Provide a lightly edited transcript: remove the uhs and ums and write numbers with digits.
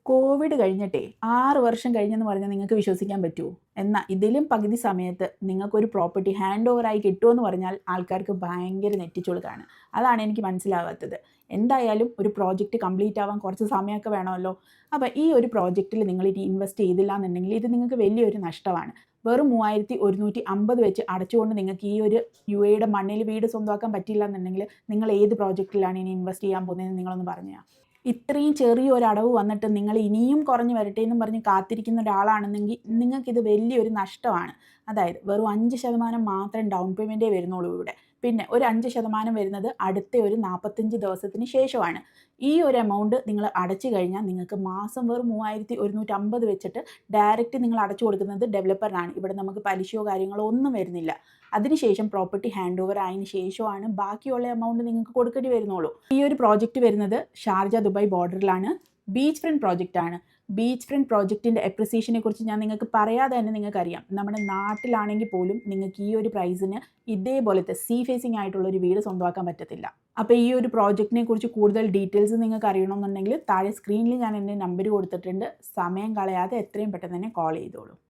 Covid കഴിഞ്ഞിട്ടേ 6 വർഷം കഴിഞ്ഞെന്ന് പറഞ്ഞാൽ നിങ്ങൾക്ക് വിശ്വസിക്കാൻ പറ്റുമോ? എന്നാൽ ഇതിലും പകുതി സമയത്ത് നിങ്ങൾക്കൊരു പ്രോപ്പർട്ടി ഹാൻഡ് ഓവറായി കിട്ടുമെന്ന് പറഞ്ഞാൽ ആൾക്കാർക്ക് ഭയങ്കര നെറ്റിച്ചുളുക്കാണ്. അതാണ് എനിക്ക് മനസ്സിലാവാത്തത്. എന്തായാലും ഒരു പ്രോജക്റ്റ് കംപ്ലീറ്റ് ആവാൻ കുറച്ച് സമയമൊക്കെ വേണമല്ലോ. അപ്പോൾ ഈ ഒരു പ്രോജക്റ്റിൽ നിങ്ങൾ ഇനി ഇൻവെസ്റ്റ് ചെയ്തില്ല എന്നുണ്ടെങ്കിൽ ഇത് നിങ്ങൾക്ക് വലിയൊരു നഷ്ടമാണ്. വെറും 3150 വെച്ച് അടച്ചുകൊണ്ട് നിങ്ങൾക്ക് ഈ ഒരു UAEയുടെ മണ്ണിൽ വീട് സ്വന്തമാക്കാൻ പറ്റില്ല എന്നുണ്ടെങ്കിൽ നിങ്ങൾ ഏത് പ്രോജക്റ്റിലാണ് ഇനി ഇൻവെസ്റ്റ് ചെയ്യാൻ പോകുന്നതെന്ന് നിങ്ങളൊന്ന് പറഞ്ഞുതാ. ഇത്രയും ചെറിയൊരു അടവ് വന്നിട്ട് നിങ്ങൾ ഇനിയും കുറഞ്ഞ് വരട്ടെ എന്നും പറഞ്ഞ് കാത്തിരിക്കുന്ന ഒരാളാണെന്നെങ്കിൽ നിങ്ങൾക്കിത് വലിയൊരു നഷ്ടമാണ്. അതായത് വെറും 5% മാത്രം ഡൗൺ പേയ്മെൻറ്റേ വരുന്നുള്ളൂ ഇവിടെ. പിന്നെ ഒരു 5% വരുന്നത് അടുത്ത ഒരു 45 ദിവസത്തിന് ശേഷമാണ്. ഈ ഒരു എമൗണ്ട് നിങ്ങൾ അടച്ചു കഴിഞ്ഞാൽ നിങ്ങൾക്ക് മാസം വെറും 3150 വെച്ചിട്ട് ഡയറക്റ്റ് നിങ്ങൾ അടച്ചു കൊടുക്കുന്നത് ഡെവലപ്പറിനാണ്. ഇവിടെ നമുക്ക് പലിശയോ കാര്യങ്ങളോ ഒന്നും വരുന്നില്ല. അതിനുശേഷം പ്രോപ്പർട്ടി ഹാൻഡ് ഓവർ ആയതിനു ശേഷമാണ് ബാക്കിയുള്ള എമൗണ്ട് നിങ്ങൾക്ക് കൊടുക്കേണ്ടി വരുന്നുള്ളൂ. ഈ ഒരു പ്രോജക്റ്റ് വരുന്നത് ഷാർജ ദുബായ് ബോർഡറിലാണ്. ബീച്ച് ഫ്രണ്ട് പ്രോജക്റ്റ് ആണ്. ബീച്ച് ഫ്രണ്ട് പ്രോജക്റ്റിൻ്റെ എപ്രിസിയേഷനെ കുറിച്ച് ഞാൻ നിങ്ങൾക്ക് പറയാതെ തന്നെ നിങ്ങൾക്കറിയാം. നമ്മുടെ നാട്ടിലാണെങ്കിൽ പോലും നിങ്ങൾക്ക് ഈ ഒരു പ്രൈസിന് ഇതേപോലത്തെ സീ ഫേസിംഗ് ആയിട്ടുള്ള ഒരു വീട് സ്വന്തമാക്കാൻ പറ്റത്തില്ല. അപ്പോൾ ഈ ഒരു പ്രോജക്റ്റിനെ കുറിച്ച് കൂടുതൽ ഡീറ്റെയിൽസ് നിങ്ങൾക്ക് അറിയണമെന്നുണ്ടെങ്കിൽ താഴെ സ്ക്രീനിൽ ഞാൻ എൻ്റെ നമ്പർ കൊടുത്തിട്ടുണ്ട്. സമയം കളയാതെ എത്രയും പെട്ടെന്ന് തന്നെ കോൾ ചെയ്തോളൂ.